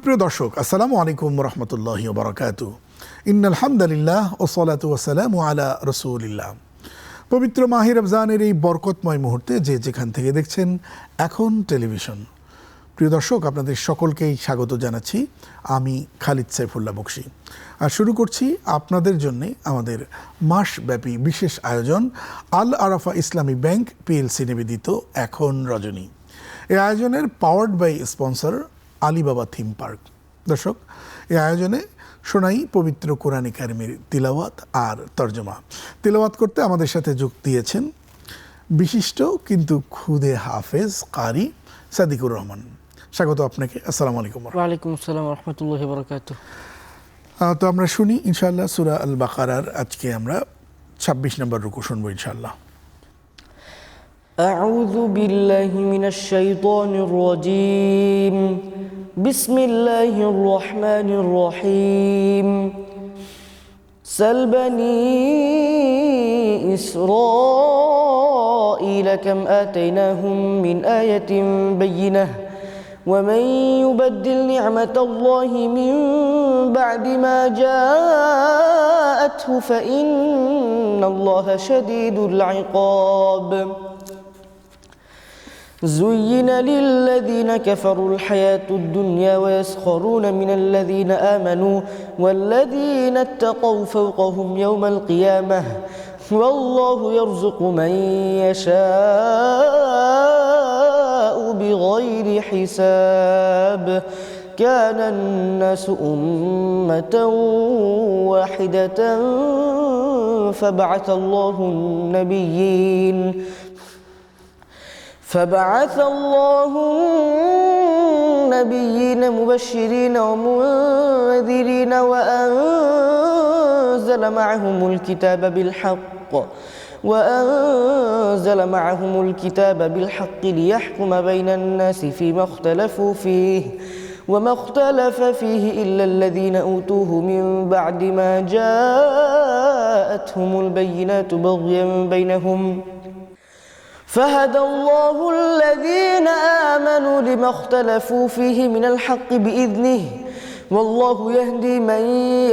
সুপ্রিয় দর্শক, আসসালামু আলাইকুম রহমতুল্লাহি ওয়া বারাকাতুহু। ইন্নাল হামদুলিল্লাহ ওয়াসসালাতু ওয়াসসালামু আলা রাসূলিল্লাহ। পবিত্র মাহে রমজানের এই বরকতময় মুহূর্তে যে যেখান থেকে দেখছেন এখন টেলিভিশন, প্রিয় দর্শক, আপনাদের সকলকেই স্বাগত জানাচ্ছি। আমি খালিদ সাইফুল্লাহ বকশী। আর শুরু করছি আপনাদের জন্য আমাদের মাসব্যাপী বিশেষ আয়োজন আল আরাফা ইসলামী ব্যাংক পিএলসি নিবেদিত এখন রজনী। এই আয়োজনের powered by sponsor Alibaba theme park. দর্শক, এই আয়োজনে শোনাই পবিত্র কোরআনে কারিমের তিলাওয়াত আর তর্জমা। তিলাওয়াত করতে আমাদের সাথে যোগ দিয়েছেন বিশিষ্ট কিন্তু খুদে হাফেজ কারি সাদিকুর রহমান। স্বাগত আপনাকে। আসসালামু আলাইকুম। ওয়ালাইকুম আসসালাম ওয়া রাহমাতুল্লাহি ওয়া বারাকাতুহু। তো আমরা শুনি ইনশাআল্লাহ সূরা আল বাকারার আজকে আমরা 26 নম্বর রুকু শুনবো ইনশাআল্লাহ। আউযু বিল্লাহি মিনাশ শাইতানির রাজীম। বিসমিল্লাহির রহমানির রহিম। সাল বনী ইসরাঈল কাম আতাইনাহুম মিন আয়াতিন বায়িনাহ ومن يبدل نعمة الله من بعد ما جاءته فإن الله شديد العقاب. زين للذين كفروا الحياة الدنيا ويسخرون من الذين آمنوا والذين اتقوا فوقهم يوم القيامة والله يرزق من يشاء بغير حساب. كان الناس أمة واحدة فبعث الله النبيين مبشرين ومنذرين وأنزل معهم الكتاب بالحق ليحكم بين الناس فيما اختلفوا فيه وما اختلف فيه إلا الذين أوتوه من بعد ما جاءتهم البينات بغيا بينهم فهدى الله الذين آمنوا لما اختلفوا فيه من الحق بإذنه والله يهدي من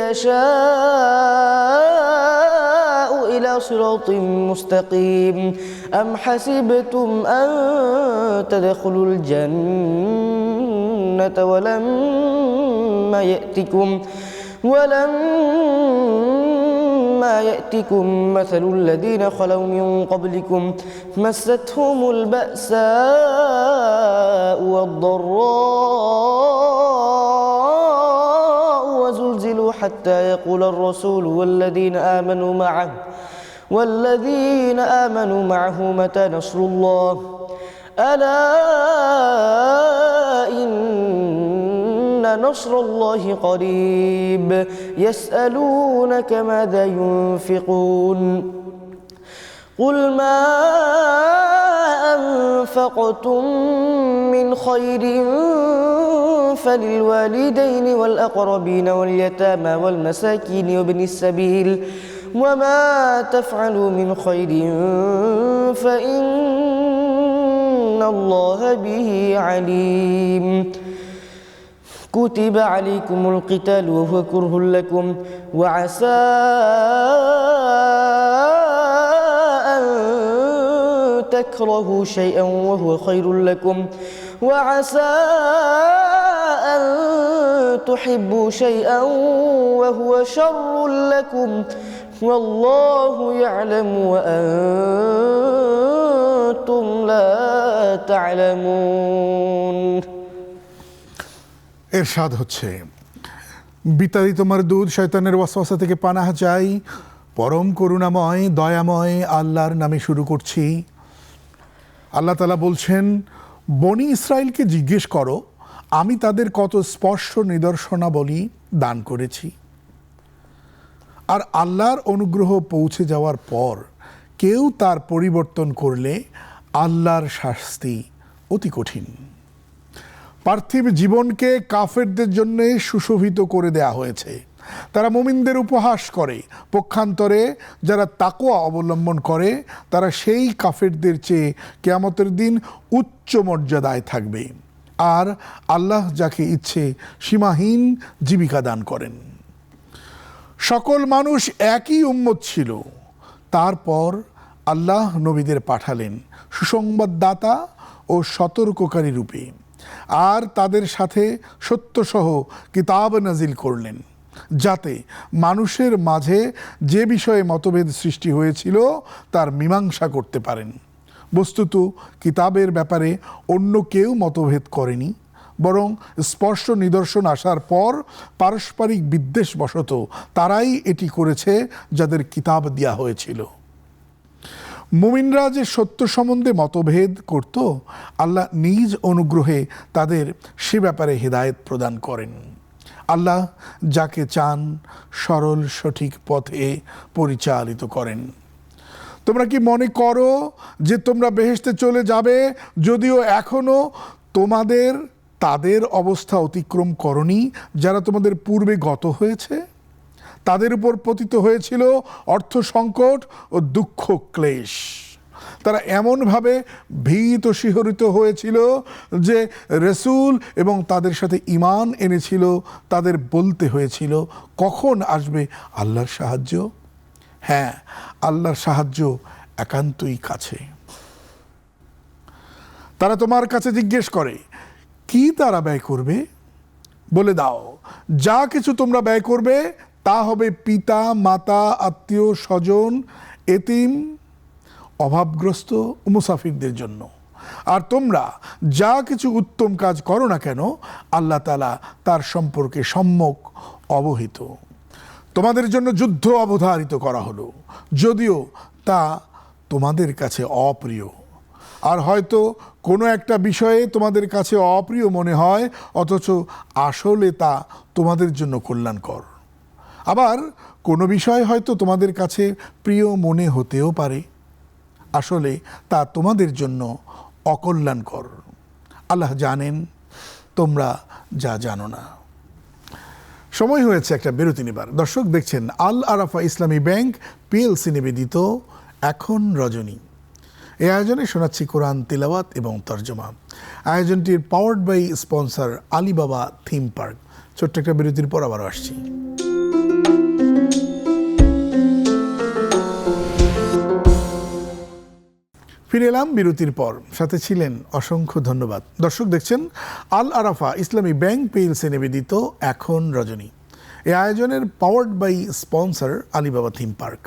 يشاء إلى صراط مستقيم. أم حسبتم أن تدخلوا الجنة ولما يأتكم مثل الذين خلوا من قبلكم مستهم البأساء والضراء وزلزلوا حتى يقول الرسول والذين آمنوا معه متى نصر الله ألا إن نصر الله قريب. يسألونك ماذا ينفقون قل ما أنفقتم من خير فللوالدين والأقربين واليتامى والمساكين وابن السبيل وما تفعلوا من خير فإن الله به عليم. كتب عليكم القتال وهو كره لكم وعسى أن تكرهوا شيئا وهو خير لكم وعسى أن تحبوا شيئا وهو شر لكم والله يعلم وأنتم لا تعلمون. এরশাদ হচ্ছে, বিতাড়িত মারদুদ শয়তানের ওয়াসওয়াসা থেকে পানাহ চাই, পরম করুণাময় দয়াময় আল্লাহর নামে শুরু করছি। আল্লাহ তাআলা বলছেন, বনি ইসরাইলকে জিজ্ঞেস করো আমি তাদের কত স্পষ্ট নিদর্শনাবলী দান করেছি। আর আল্লাহর অনুগ্রহ পৌঁছে যাওয়ার পর কেউ তার পরিবর্তন করলে আল্লাহর শাস্তি অতি কঠিন। পার্থিব জীবনকে কাফেরদের জন্য সুশোভিত করে দেয়া হয়েছে। তারা মুমিনদের উপহাস করে, পক্ষান্তরে যারা তাকওয়া অবলম্বন করে তারা সেই কাফেরদের চেয়ে কিয়ামতের দিন উচ্চ মর্যাদায় থাকবে। আর আল্লাহ যাকে ইচ্ছে সীমাহীন জীবিকা দান করেন। সকল মানুষ একই উম্মত ছিল, তারপর আল্লাহ নবীদের পাঠালেন সুসংবাদদাতা ও সতর্ককারী রূপে, আর তাদের সাথে সত্যসহ কিতাব নাজিল করলেন, যাতে মানুষের মাঝে যে বিষয়ে মতভেদ সৃষ্টি হয়েছিল তার মীমাংসা করতে পারেন। বস্তুত কিতাবের ব্যাপারে অন্য কেউ মতভেদ করেনি, বরং স্পষ্ট নিদর্শন আসার পর পারস্পরিক বিদ্বেষবশত তারাই এটি করেছে যাদের কিতাব দেয়া হয়েছিল। মুমিনরা যে সত্য সম্বন্ধে মতভেদ করত, আল্লাহ নিজ অনুগ্রহে তাদের সে ব্যাপারে হিদায়েত প্রদান করেন। আল্লাহ যাকে চান সরল সঠিক পথে পরিচালিত করেন। তোমরা কি মনে করো যে তোমরা বেহেশতে চলে যাবে, যদিও এখনো তাদের অবস্থা অতিক্রম করনি যারা তোমাদের পূর্বে গত হয়েছে? তাদের উপর পতিত হয়েছিল অর্থ সংকট ও দুঃখ ক্লেশ। তারা এমনভাবে ভীত শিহরিত হয়েছিল যে রাসূল এবং তাদের সাথে ঈমান এনেছিল তাদের বলতে হয়েছিল, কখন আসবে আল্লাহর সাহায্য? হ্যাঁ, আল্লাহর সাহায্য একান্তই কাছে। তারা তোমার কাছে জিজ্ঞেস করে, কি তারা ব্যয় করবে? বলে দাও, যা কিছু তোমরা ব্যয় করবে তা হবে পিতা মাতা আত্মীয় স্বজন এতিম অভাবগ্রস্ত ও মুসাফিরদের জন্য। আর তোমরা যা কিছু উত্তম কাজ করো না কেন, আল্লাহ তাআলা তার সম্পর্কে সম্যক অবহিত। তোমাদের জন্য যুদ্ধ অবধারিত করা হলো, যদিও তা তোমাদের কাছে অপ্রিয়। আর হয়তো কোনো একটা বিষয়ে তোমাদের কাছে অপ্রিয় মনে হয়, অথচ আসলে তা তোমাদের জন্য কল্যাণকর। আবার কোনো বিষয় হয়তো তোমাদের কাছে প্রিয় মনে হতেও পারে, আসলে তা তোমাদের জন্য অকল্যাণকর। আল্লাহ জানেন তোমরা যা জানো না। সময় হয়েছে একটা বিরতি নেবার। দর্শক দেখছেন আল আরাফা ইসলামী ব্যাংক পিএলসি নিবেদিত এখন রজনী। এই আয়োজনে শোনাচ্ছি কোরআন তিলাওয়াত এবং তর্জমা। আয়োজনটির powered by sponsor Alibaba theme park. ছোট্ট একটা বিরতির পর আবার আসছি। ফিরে এলাম বিরতির পর, সাথে ছিলেন অসংখ্য ধন্যবাদ। দর্শক দেখছেন আল আরাফা ইসলামী ব্যাংক পিএলসি নিবেদিত এখন রজনী। এই আয়োজনের powered by sponsor Alibaba theme park.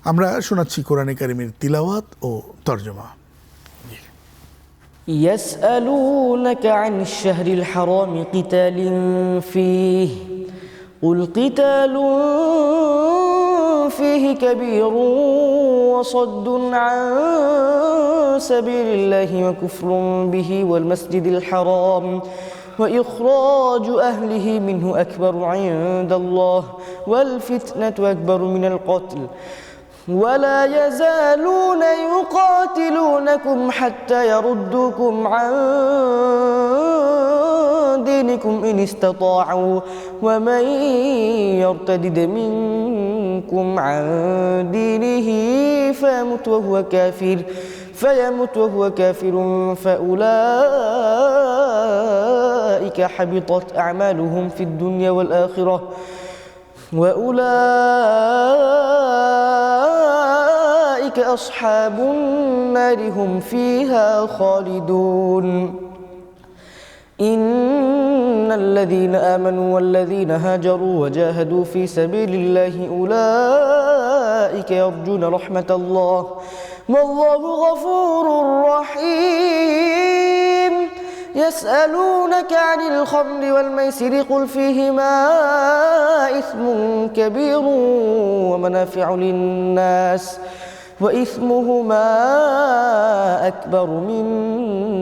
আমরা শোনাচ্ছি কোরআনে কারিমের তিলাওয়াত ও তর্জমা। يسألونك عن الشهر الحرام قتال فيه قل قتال فيه كبير وصد عن سبيل الله وكفر به والمسجد الحرام وإخراج أهله منه أكبر عند الله والفتنة أكبر من القتل ولا يزالون يقاتلونكم حتى يردوكم عن دينكم إن استطاعوا ومن يرتد منكم عن دينه فيمت وهو كافر فأولئك حبطت أعمالهم في الدنيا والآخرة وأولئك أصحاب النار هم فيها خالدون إن الذين آمنوا والذين هاجروا وجاهدوا في سبيل الله أولئك يرجون رحمة الله والله غفور رحيم يسألونك عن الخمر والميسر قل فيهما إثم كبير ومنافع للناس وإثمهما أكبر من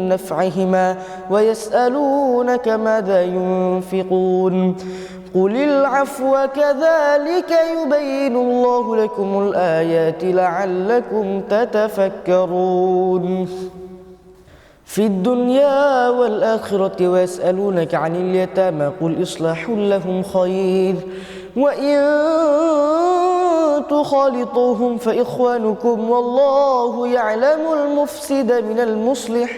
نفعهما ويسألونك ماذا ينفقون قل العفو كذلك يبين الله لكم الآيات لعلكم تتفكرون في الدنيا والآخرة ويسألونك عن اليتامى قل إصلاح لهم خير وإن تخالطوهم فإخوانكم والله يعلم المفسد من المصلح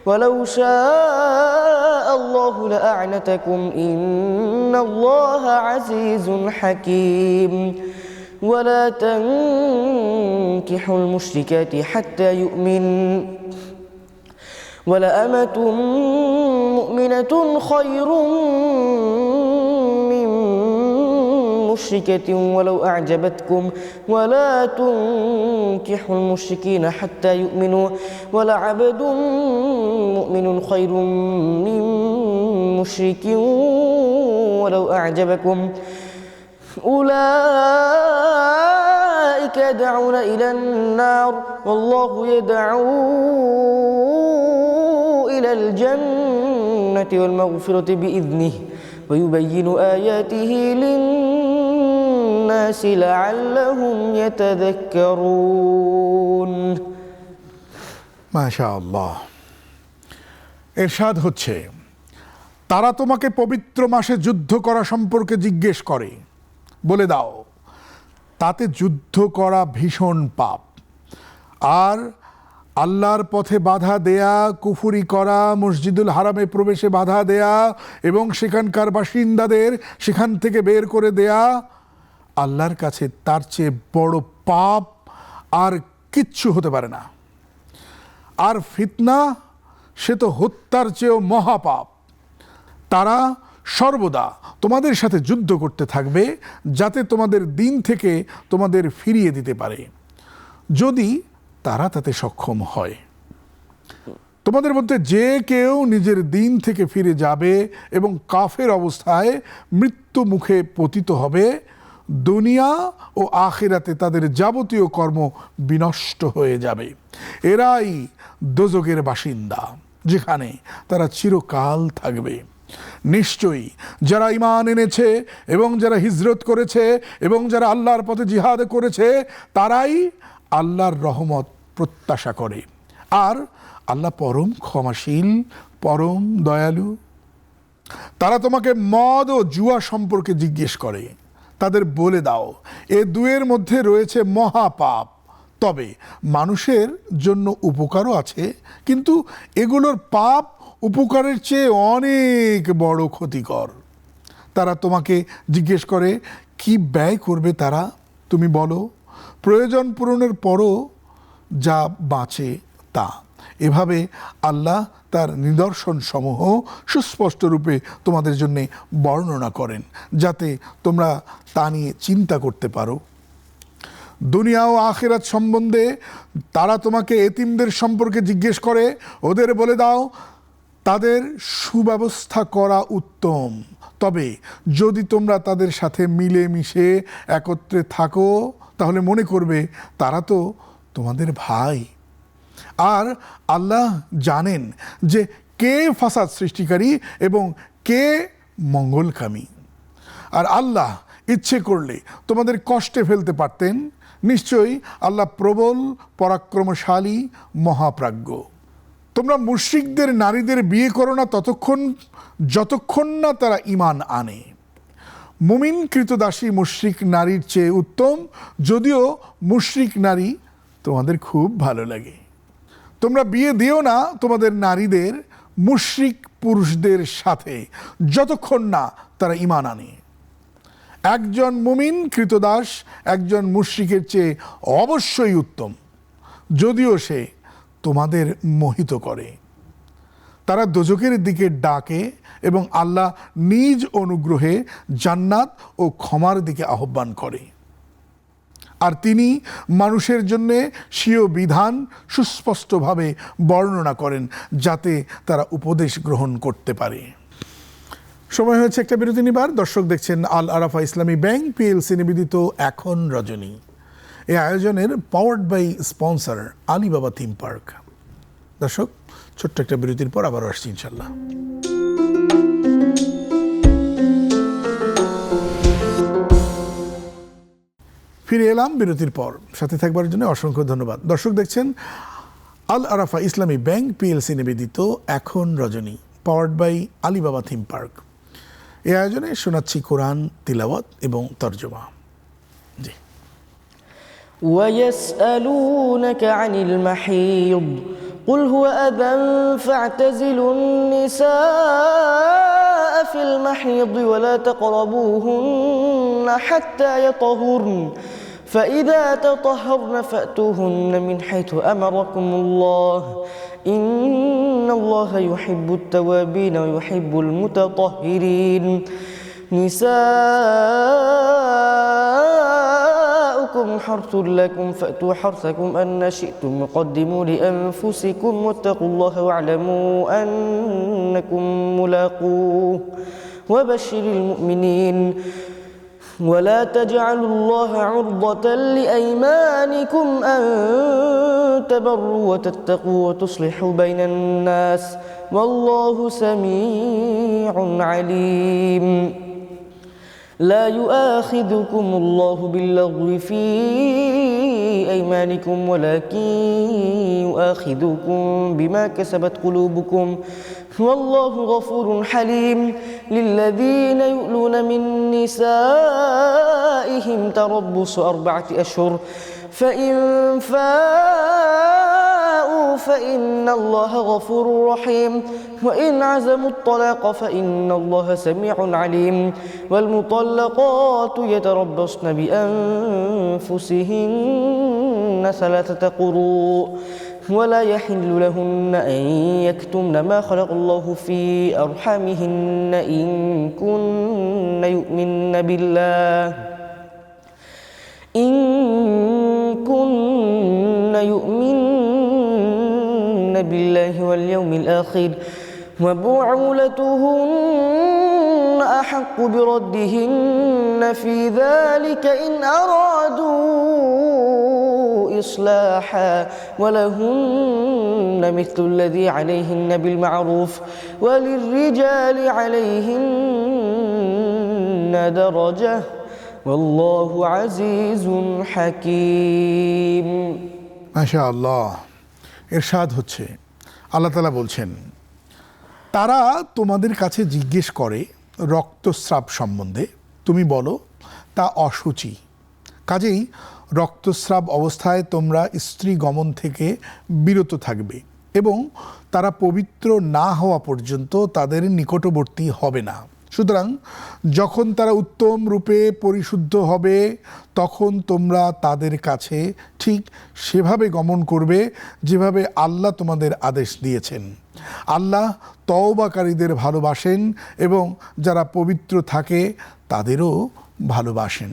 ولو شاء الله لأعنتكم إن الله عزيز حكيم ولا تنكحوا المشركات حتى يؤمن ولأمة مؤمنة خير من مشركة ولو أعجبتكم ولا تنكحوا المشركين حتى يؤمنوا ولعبد مؤمن خير من مشرك ولو أعجبكم أولئك يدعون إلى النار والله يدعو إلى الجنة والمغفرة بإذنه ويبين آياته للناس لعلهم يتذكرون মাশাআল্লাহ। ইরশাদ হচ্ছে, তারা তোমাকে পবিত্র মাসে যুদ্ধ করা সম্পর্কে জিজ্ঞেস করে, বলে দাও তাতে যুদ্ধ করা ভীষণ পাপ, আর আল্লাহর পথে বাধা দেয়া, কুফরি করা, মসজিদুল হারামে প্রবেশে বাধা দেয়া এবং সেখানকার বাসিন্দাদের সেখান থেকে বের করে দেয়া আল্লাহর কাছে তার চেয়ে বড় পাপ আর কিচ্ছু হতে পারে না। আর ফিতনা, সে তো হত্যার চেয়েও মহাপাপ। তারা সর্বদা তোমাদের সাথে যুদ্ধ করতে থাকবে যাতে তোমাদের দিন থেকে তোমাদের ফিরিয়ে দিতে পারে, যদি তারা তাতে সক্ষম হয়। তোমাদের মধ্যে যে কেউ নিজের দিন থেকে ফিরে যাবে এবং কাফের অবস্থায় মৃত্যু মুখে পতিত হবে, দুনিয়া ও আখিরাতে তাদের যাবতীয় কর্ম বিনষ্ট হয়ে যাবে। এরাই দোজখের বাসিন্দা, যেখানে তারা চিরকাল থাকবে। নিশ্চয়ই যারা ঈমান এনেছে এবং যারা হিজরত করেছে এবং যারা আল্লাহর পথে জিহাদ করেছে, তারাই আল্লাহর রহমত প্রত্যাশা করে, আর আল্লাহ পরম ক্ষমাশীল, পরম দয়ালু। তারা তোমাকে মদ ও জুয়া সম্পর্কে জিজ্ঞেস করে, তাদের বলে দাও এ দুয়ের মধ্যে রয়েছে মহাপাপ, তবে মানুষের জন্য উপকারও আছে, কিন্তু এগুলোর পাপ উপকারের চেয়ে অনেক বড় ক্ষতিকর। তারা তোমাকে জিজ্ঞেস করে কি ব্যয় করবে তারা, তুমি বলো প্রয়োজন পূরণের পরও যা বাঁচে তা। এভাবে আল্লাহ তার নিদর্শন সমূহ সুস্পষ্ট রূপে তোমাদের জন্য বর্ণনা করেন, যাতে তোমরা তা নিয়ে চিন্তা করতে পারো। দুনিয়া ও আখিরাত সম্বন্ধে তারা তোমাকে এতিমদের সম্পর্কে জিজ্ঞেস করে, ওদের বলে দাও তাদের সুব্যবস্থা করা উত্তম, তবে যদি তোমরা তাদের সাথে মিলে মিশে একত্রে থাকো তাহলে মনে করবে তারা তো তোমাদের ভাই। আর আল্লাহ জানেন যে কে ফাসাদ সৃষ্টিকারী এবং কে মঙ্গলকামী। আর আল্লাহ ইচ্ছে করলে তোমাদের কষ্টে ফেলতে পারতেন। নিশ্চয়ই আল্লাহ প্রবল, পরাক্রমশালী, মহাপ্রাজ্ঞ। তোমরা মুশরিকদের নারীদের বিয়ে করো না যতক্ষণ না তারা ঈমান আনে। মুমিন কৃতদাসী মুশরিক নারীর চেয়ে উত্তম, যদিও মুশরিক নারী তোমাদের খুব ভালো লাগে। তোমরা বিয়ে দিও না তোমাদের নারীদের মুশরিক পুরুষদের সাথে যতক্ষণ না তারা ঈমান আনে। একজন মুমিন কৃতদাস একজন মুশরিকের চেয়ে অবশ্যই উত্তম, যদিও সে তোমাদের মোহিত করে। তারা দোজখের দিকে ডাকে এবং আল্লাহ নিজ অনুগ্রহে জান্নাত ও ক্ষমার দিকে আহ্বান করে, আর তিনি মানুষের জন্যে স্বীয় বিধান সুস্পষ্টভাবে বর্ণনা করেন যাতে তারা উপদেশ গ্রহণ করতে পারে। সময় হয়েছে একটা বিরতি নিবার। দর্শক দেখছেন আল আরাফা ইসলামী ব্যাংক পিএলসি নিবেদিত এখন রজনী। এই আয়োজনের powered by sponsor Alibaba theme park. দর্শক, ছোট্ট একটা বিরতির পর আবারও আসছি ইনশাল্লাহ। ফিরে এলাম বিরতির পর। সাথে থাকবার জন্য অসংখ্য ধন্যবাদ। দর্শক দেখছেন আল আরাফা ইসলামী ব্যাংক পিএলসি নিবেদিত এখন রজনী, powered by Alibaba theme park. এই আয়োজনে শোনাচ্ছি কোরআন তিলাওয়াত এবং তর্জমা। জি। ويسألونك عن المحيض قل هو أذى فاعتزلوا النساء في المحيض ولا تقربوهن حتى يطهرن فإذا تطهرن فأتوهن من حيث أمركم الله إن الله يحب التوابين ويحب المتطهرين نساؤكم حرث لكم فأتوا حرثكم أن شئتم وقدموا لأنفسكم واتقوا الله واعلموا أنكم ملاقوه وبشر المؤمنين ولا تجعلوا الله عرضة لأيمانكم أن تبروا وتتقوا وتصلحوا بين الناس والله سميع عليم لا يؤاخذكم الله باللغو في أيمانكم ولكن يؤاخذكم بما كسبت قلوبكم والله غفور حليم للذين يؤلون من نسائهم تربص 4 أشهر فإن فاءوا فإن الله غفور رحيم وإن عزموا الطلاق فإن الله سميع عليم والمطلقات يتربصن بأنفسهن 3 قروء ولا يحل لهن أن يكتمن ما خلق الله في أرحامهن إن كن يؤمن بالله واليوم الآخر وبعولتهن أحق بردهن في ذلك إن أرادوا إصلاحا ولهن مثل الذي عليهن بالمعروف وللرجال عليهن درجة والله عزيز حكيم মাশাআল্লাহ। ইরশাদ হচ্ছে, আল্লাহ তাআলা বলছেন, তারা তোমাদের কাছে জিজ্ঞেস করে রক্তস্রাব সম্বন্ধে, তুমি বলো তা অশুচি। কাজেই রক্তস্রাব অবস্থায় তোমরা স্ত্রী গমন থেকে বিরত থাকবে এবং তারা পবিত্র না হওয়া পর্যন্ত তাদের নিকটবর্তী হবে না। সুতরাং যখন তারা উত্তম রূপে পরিশুদ্ধ হবে তখন তোমরা তাদের কাছে ঠিক সেভাবে গমন করবে যেভাবে আল্লাহ তোমাদের আদেশ দিয়েছেন। আল্লাহ তওবাকারীদের ভালোবাসেন এবং যারা পবিত্র থাকে তাদেরও ভালোবাসেন।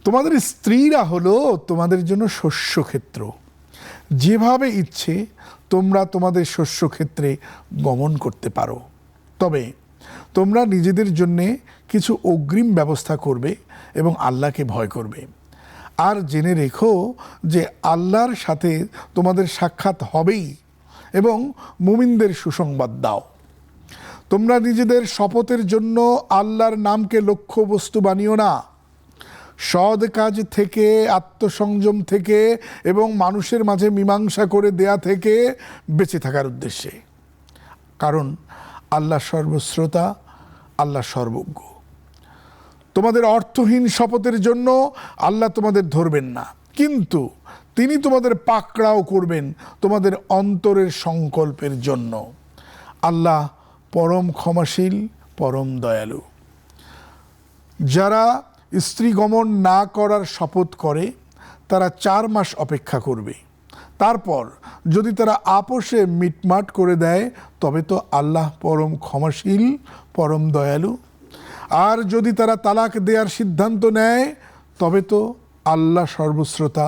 তোমাদের স্ত্রীরা হলো তোমাদের জন্য শস্যক্ষেত্র। যেভাবে ইচ্ছে তোমরা তোমাদের শস্যক্ষেত্রে গমন করতে পারো, তবে তোমরা নিজেদের জন্যে কিছু অগ্রিম ব্যবস্থা করবে এবং আল্লাহকে ভয় করবে। আর জেনে রেখো যে আল্লাহর সাথে তোমাদের সাক্ষাৎ হবেই এবং মুমিনদের সুসংবাদ দাও। তোমরা নিজেদের শপথের জন্য আল্লাহর নামকে লক্ষ্যবস্তু বানিও না, সৎ কাজ থেকে, আত্মসংযম থেকে এবং মানুষের মাঝে মীমাংসা করে দেয়া থেকে বেঁচে থাকার উদ্দেশ্যে। কারণ আল্লাহ সর্বশ্রোতা, আল্লাহ সর্বজ্ঞ। তোমাদের অর্থহীন শপথের জন্য আল্লাহ তোমাদের ধরবেন না, কিন্তু তিনি তোমাদের পাকড়াও করবেন তোমাদের অন্তরের সংকল্পের জন্য। আল্লাহ পরম ক্ষমাশীল, পরম দয়ালু। যারা স্ত্রী গমন না করার শপথ করে তারা 4 মাস অপেক্ষা করবে। তারপর যদি তারা আপোষে মিটমাট করে দেয় তবে তো আল্লাহ পরম ক্ষমাশীল, পরম দয়ালু। আর যদি তারা তালাক দেওয়ার সিদ্ধান্ত নেয় তবে তো আল্লাহ সর্বশ্রোতা,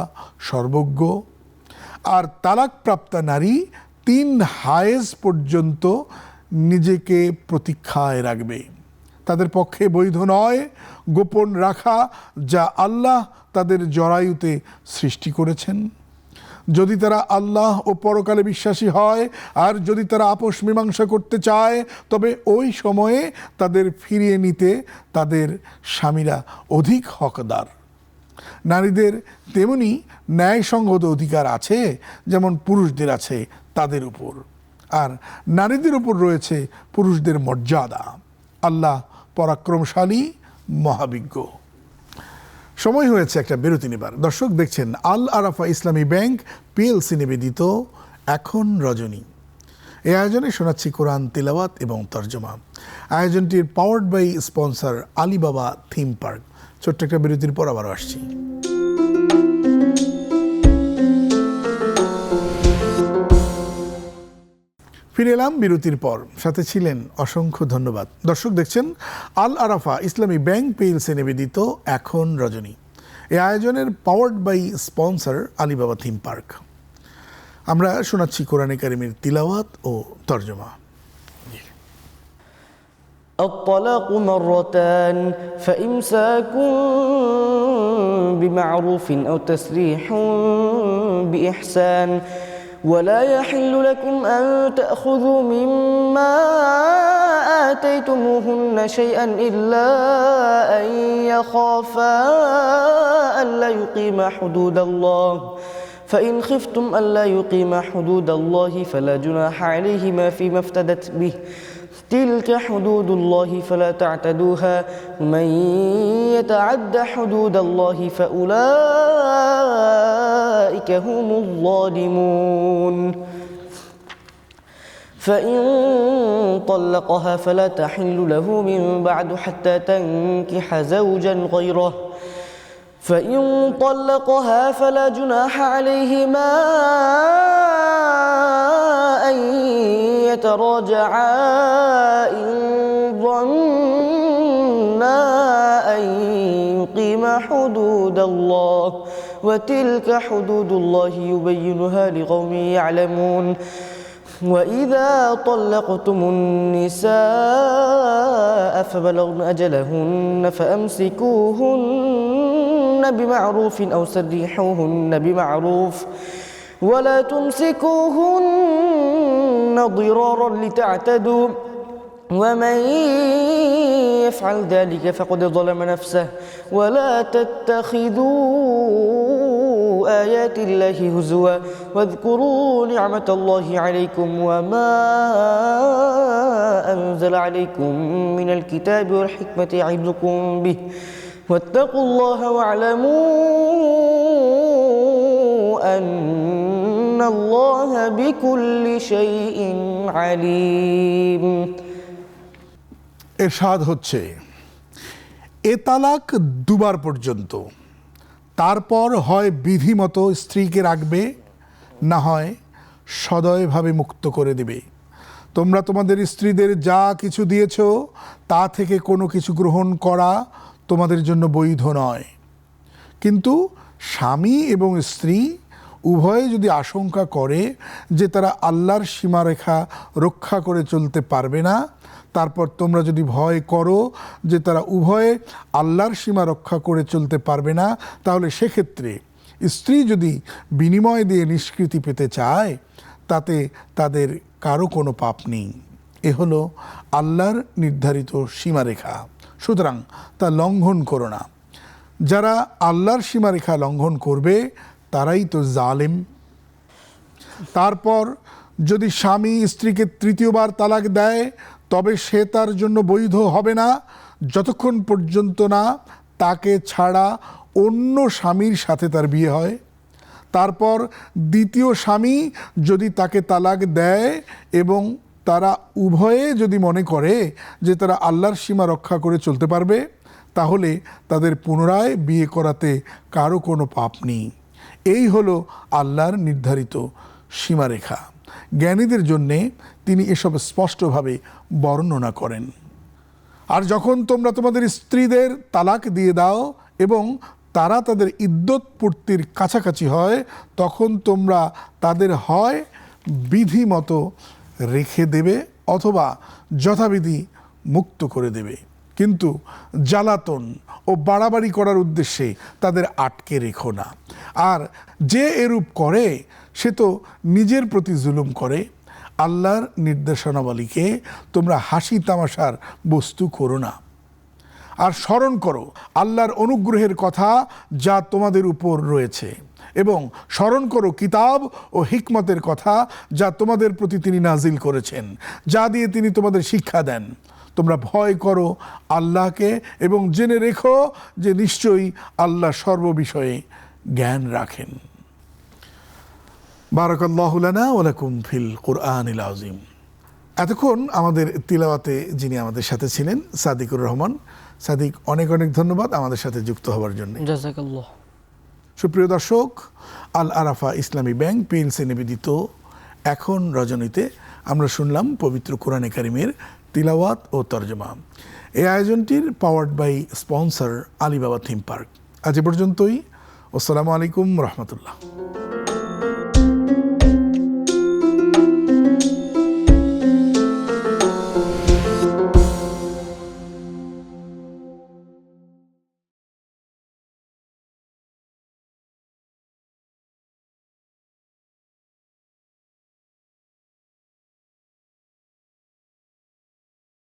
সর্বজ্ঞ। আর তালাকপ্রাপ্তা নারী 3 হায়েজ পর্যন্ত নিজেকে প্রতীক্ষায় রাখবে। তাদের পক্ষে বৈধ নয় গোপন রাখা যা আল্লাহ তাদের জরায়ুতে সৃষ্টি করেছেন। যদি তারা আল্লাহ ও পরকালে বিশ্বাসী হয় আর যদি তারা আপোষ মীমাংসা করতে চায় তবে ওই সময়ে তাদের ফিরিয়ে নিতে তাদের স্বামীরা অধিক হকদার। নারীদের তেমনি ন্যায়সঙ্গত অধিকার আছে যেমন পুরুষদের আছে তাদের উপর, আর নারীদের উপর রয়েছে পুরুষদের মর্যাদা। আল্লাহ পরাক্রমশালী, মহাবিজ্ঞ। সময় হয়েছে একটা বিরতি নেবার। দর্শক দেখছেন আল আরাফা ইসলামী ব্যাংক পিএলসি নিবেদিত এখন রজনী। এই আয়োজনে শোনাচ্ছি কোরআন তিলাওয়াত এবং তর্জমা। আয়োজনটির powered by sponsor Alibaba theme park. ছোট্ট একটা বিরতির পর আবারও আসছি। ফিরে এলাম বিরতির পর, সাথে ছিলেন অসংখ্য ধন্যবাদ। দর্শক দেখছেন আল আরাফা ইসলামী ব্যাংক পিএলসি নিবেদিত এখন রজনী। এই আয়োজনের powered by sponsor Alibaba theme park. আমরা শোনাচ্ছি কোরআনে কারিমের তিলাওয়াত ও তর্জমা। الطلاق مرتان فإمساك بمعروف أو تسريح بإحسان ولا يحل لكم أن تأخذوا مما آتيتموهن شيئا إلا أن يخافا ألا يقيما حدود الله فإن خفتم ألا يقيما حدود الله فلا جناح عليهما فيما افتدت به تلك حدود الله فلا تعتدوها ومن يتعد حدود الله فأولئك هم الظالمون فإن طلقها فلا تحل له من بعد حتى تنكح زوجا غيره فإن طلقها فلا جناح عليهما أن يتراجعا إن ظنا أن يقيما حدود الله وتلك حدود الله يبينها لقوم يعلمون وإذا طلقتم النساء فبلغن أجلهن فأمسكوهن بمعروف أو سرحوهن بمعروف ولا تمسكوهن ضرارا لتعتدوا ومن يفعل ذلك فقد ظلم نفسه ولا تتخذوا آيات الله هزوا واذكروا نعمة الله عليكم وما أنزل عليكم من الكتاب والحكمة يعظكم به واتقوا الله واعلموا أن الله بكل شيء عليم এরশাদ হচ্ছে, এ তালাক দুবার পর্যন্ত, তারপর হয় বিধিমতো স্ত্রীকে রাখবে, না হয় সদয়ভাবে মুক্ত করে দেবে। তোমরা তোমাদের স্ত্রীদের যা কিছু দিয়েছ তা থেকে কোনো কিছু গ্রহণ করা তোমাদের জন্য বৈধ নয়। কিন্তু স্বামী এবং স্ত্রী উভয়ে যদি আশঙ্কা করে যে তারা আল্লাহর সীমারেখা রক্ষা করে চলতে পারবে না, তারপর তোমরা যদি ভয় করো যে তারা উভয়ে আল্লাহর সীমা রক্ষা করে চলতে পারবে না, তাহলে সেক্ষেত্রে স্ত্রী যদি বিনিময় দিয়ে নিষ্কৃতি পেতে চায় তাতে তাদের কারো কোনো পাপ নেই। এ হলো আল্লাহর নির্ধারিত সীমারেখা, সুতরাং তা লঙ্ঘন করো না। যারা আল্লাহর সীমারেখা লঙ্ঘন করবে তারাই তো জালেম। তারপর যদি স্বামী স্ত্রীকে তৃতীয়বার তালাক দেয় তবে সে তার জন্য বৈধ হবে না যতক্ষণ পর্যন্ত না তাকে ছাড়া অন্য স্বামীর সাথে তার বিয়ে হয়। তারপর দ্বিতীয় স্বামী যদি তাকে তালাক দেয় এবং তারা উভয়ে যদি মনে করে যে তারা আল্লাহর সীমা রক্ষা করে চলতে পারবে, তাহলে তাদের পুনরায় বিয়ে করাতে কারো কোনো পাপ নেই। এই হলো আল্লাহর নির্ধারিত সীমারেখা। জ্ঞানীদের জন্যে তিনি এসব স্পষ্টভাবে বর্ণনা করেন। আর যখন তোমরা তোমাদের স্ত্রীদের তালাক দিয়ে দাও এবং তারা তাদের ইদ্যত পূর্তির কাছাকাছি হয়, তখন তোমরা তাদের হয় বিধি মতো রেখে দেবে অথবা যথাবিধি মুক্ত করে দেবে, কিন্তু জ্বালাতন ও বাড়াবাড়ি করার উদ্দেশ্যে তাদের আটকে রেখো না। আর যে এরূপ করে সে তো নিজের প্রতি জুলুম করে। আল্লাহর নির্দেশনাবলীকে তোমরা হাসি তামাশার বস্তু করো না। আর স্মরণ করো আল্লাহর অনুগ্রহের কথা যা তোমাদের উপর রয়েছে, এবং স্মরণ করো কিতাব ও হিকমতের কথা যা তোমাদের প্রতি তিনি নাজিল করেছেন, যা দিয়ে তিনি তোমাদের শিক্ষা দেন। তোমরা ভয় করো আল্লাহকে এবং জেনে রেখো যে নিশ্চয়ই আল্লাহ সর্ববিষয়ে জ্ঞান রাখেন। বারাকাল্লাহু লানা ওয়া লাকুম ফিল কুরআনিল আযীম। এতক্ষণ আমাদের তিলাওয়াতে যিনি আমাদের সাথে ছিলেন সাদিকুর রহমান। সাদিক, অনেক অনেক ধন্যবাদ আমাদের সাথে যুক্ত হওয়ার জন্য। জাযাকাল্লাহ। সুপ্রিয় দর্শক, আল আরাফা ইসলামী ব্যাংক পিএলসি নিবেদিত এখন রজনীতে আমরা শুনলাম পবিত্র কোরআনে কারিমের তিলাওয়াত ও তরজমা। এই আয়োজনটির powered by sponsor Alibaba theme park. আজ এ পর্যন্তই। আসসালামু আলাইকুম রহমতুল্লাহ।